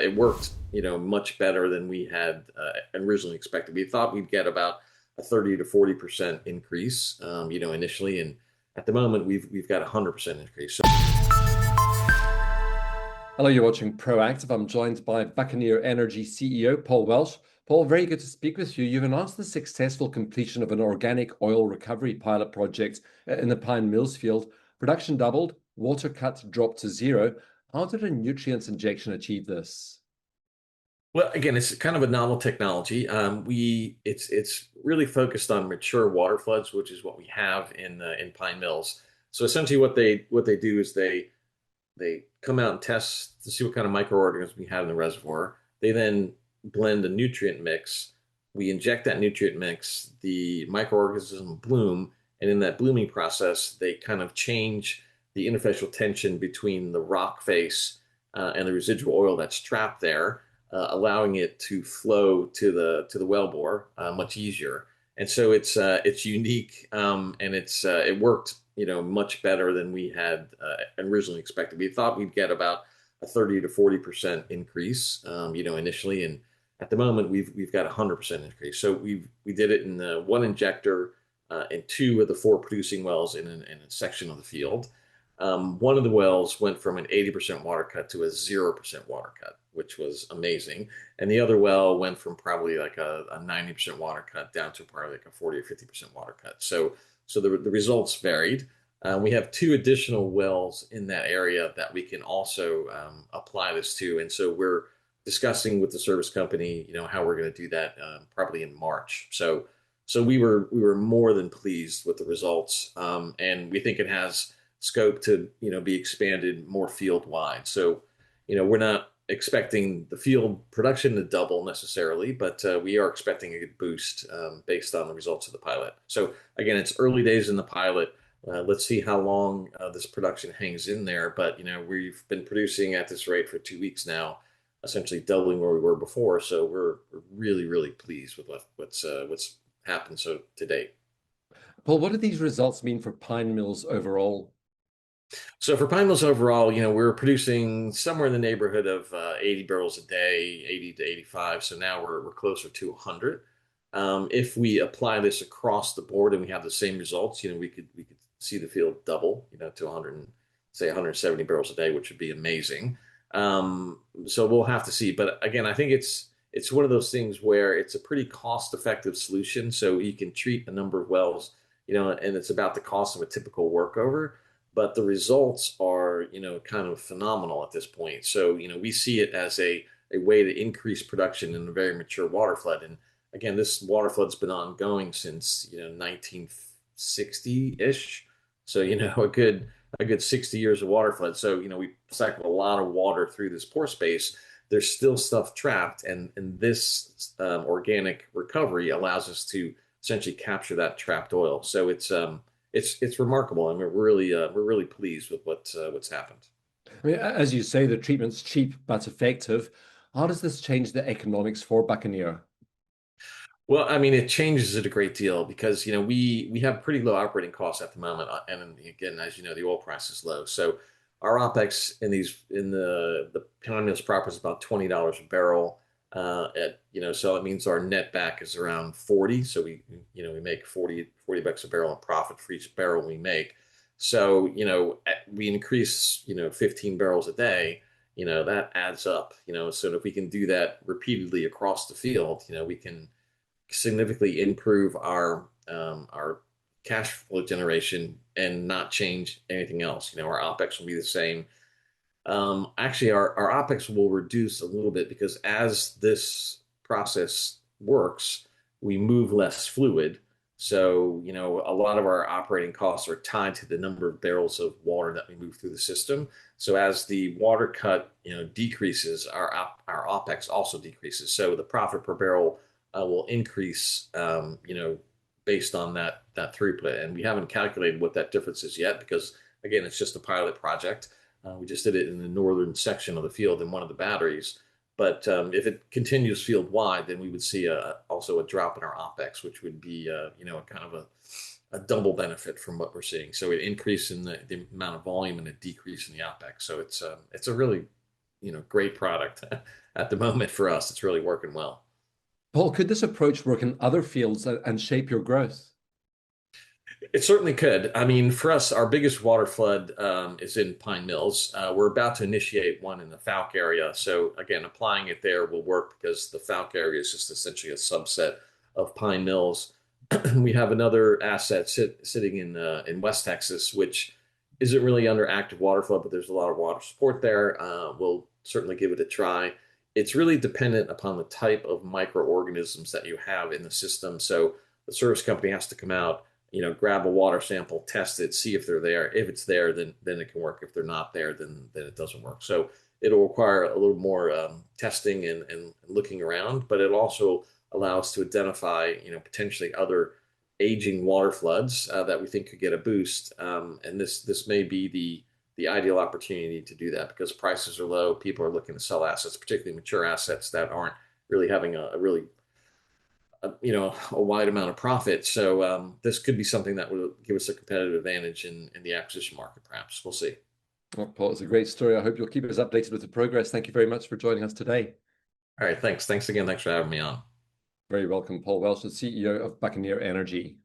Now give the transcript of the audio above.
it worked, much better than we had originally expected. We thought we'd get about a 30 to 40% increase, initially, and at the moment we've got a 100% increase. So Hello, you're watching Proactive. I'm joined by Buccaneer Energy CEO, Paul Welch. Paul, very good to speak with you. You've announced the successful completion of an organic oil recovery pilot project in the Pine Mills field. Production doubled, water cut dropped to zero. How did a nutrients injection achieve this? Well, again, it's kind of a novel technology. It's really focused on mature water floods, which is what we have in Pine Mills. So essentially, what they do is they come out and test to see what kind of microorganisms we have in the reservoir. They then blend a nutrient mix. We inject that nutrient mix, the microorganisms bloom, and in that blooming process, they kind of change the interfacial tension between the rock face and the residual oil that's trapped there, allowing it to flow to the wellbore much easier. And so it's unique, and it worked much better than we had originally expected. We thought we'd get about a 30 to 40% increase, initially, and at the moment we've got a 100% increase. So we did it in one injector in two of the four producing wells in a section of the field. One of the wells went from an 80% water cut to a 0% water cut, which was amazing. And the other well went from probably like a 90% water cut down to probably like a 40 or 50% water cut. So the results varied. We have two additional wells in that area that we can also apply this to. And so we're discussing with the service company, how we're going to do that probably in March. So we were more than pleased with the results, and we think it has scope to be expanded more field wide. So we're not expecting the field production to double necessarily, but we are expecting a good boost based on the results of the pilot. So again, it's early days in the pilot. Let's see how long this production hangs in there. But we've been producing at this rate for 2 weeks now, essentially doubling where we were before. So we're really pleased with what's happened so to date. Paul, what do these results mean for Pine Mills overall? So for Pine Mills overall, we're producing somewhere in the neighborhood of 80 barrels a day, 80 to 85. So now we're closer to 100. If we apply this across the board and we have the same results, we could see the field double, to 100, say 170 barrels a day, which would be amazing. So we'll have to see. But again, I think it's one of those things where it's a pretty cost-effective solution. So you can treat a number of wells, and it's about the cost of a typical workover. But the results are, kind of phenomenal at this point. So, we see it as a way to increase production in a very mature water flood. And again, this water flood's been ongoing since, 1960-ish. So, a good 60 years of water flood. So, we cycled a lot of water through this pore space. There's still stuff trapped, and this organic recovery allows us to essentially capture that trapped oil. So it's remarkable, and we're really pleased with what's happened. I mean, as you say, the treatment's cheap but effective. How does this change the economics for Buccaneer? Well, I mean, it changes it a great deal because we have pretty low operating costs at the moment, and again, as you know, the oil price is low. So our OpEx in the Pine Mills proper is about $20 a barrel. So it means our net back is around 40. So we make 40 bucks a barrel in profit for each barrel we make. So, we increase, 15 barrels a day, that adds up, so if we can do that repeatedly across the field, we can significantly improve our cash flow generation and not change anything else. Our OpEx will be the same. Actually, our OpEx will reduce a little bit because as this process works, we move less fluid. So, a lot of our operating costs are tied to the number of barrels of water that we move through the system. So as the water cut, decreases, our OpEx also decreases. So the profit per barrel will increase, based on that throughput. And we haven't calculated what that difference is yet because, again, it's just a pilot project. We just did it in the northern section of the field in one of the batteries. But if it continues field wide, then we would see also a drop in our OpEx, which would be a kind of a double benefit from what we're seeing. So an increase in the amount of volume and a decrease in the OpEx. So it's a really great product at the moment for us. It's really working well. Paul, could this approach work in other fields and shape your growth? It certainly could. I mean, for us, our biggest water flood is in Pine Mills. We're about to initiate one in the Falk area. So again, applying it there will work because the Falk area is just essentially a subset of Pine Mills. We have another asset sitting in West Texas, which isn't really under active water flood, but there's a lot of water support there. We'll certainly give it a try. It's really dependent upon the type of microorganisms that you have in the system. So the service company has to come out, grab a water sample, test it, see if they're there. If it's there, then it can work. If they're not there, then it doesn't work. So it'll require a little more testing and looking around, but it also allow us to identify, potentially other aging water floods that we think could get a boost. And this may be the ideal opportunity to do that because prices are low. People are looking to sell assets, particularly mature assets that aren't really having a really a wide amount of profit. So this could be something that will give us a competitive advantage in the acquisition market. Perhaps we'll see. Well, Paul, it's a great story. I hope you'll keep us updated with the progress. Thank you very much for joining us today. All right, thanks again. Thanks for having me on. Very welcome, Paul Welch, the CEO of Buccaneer Energy.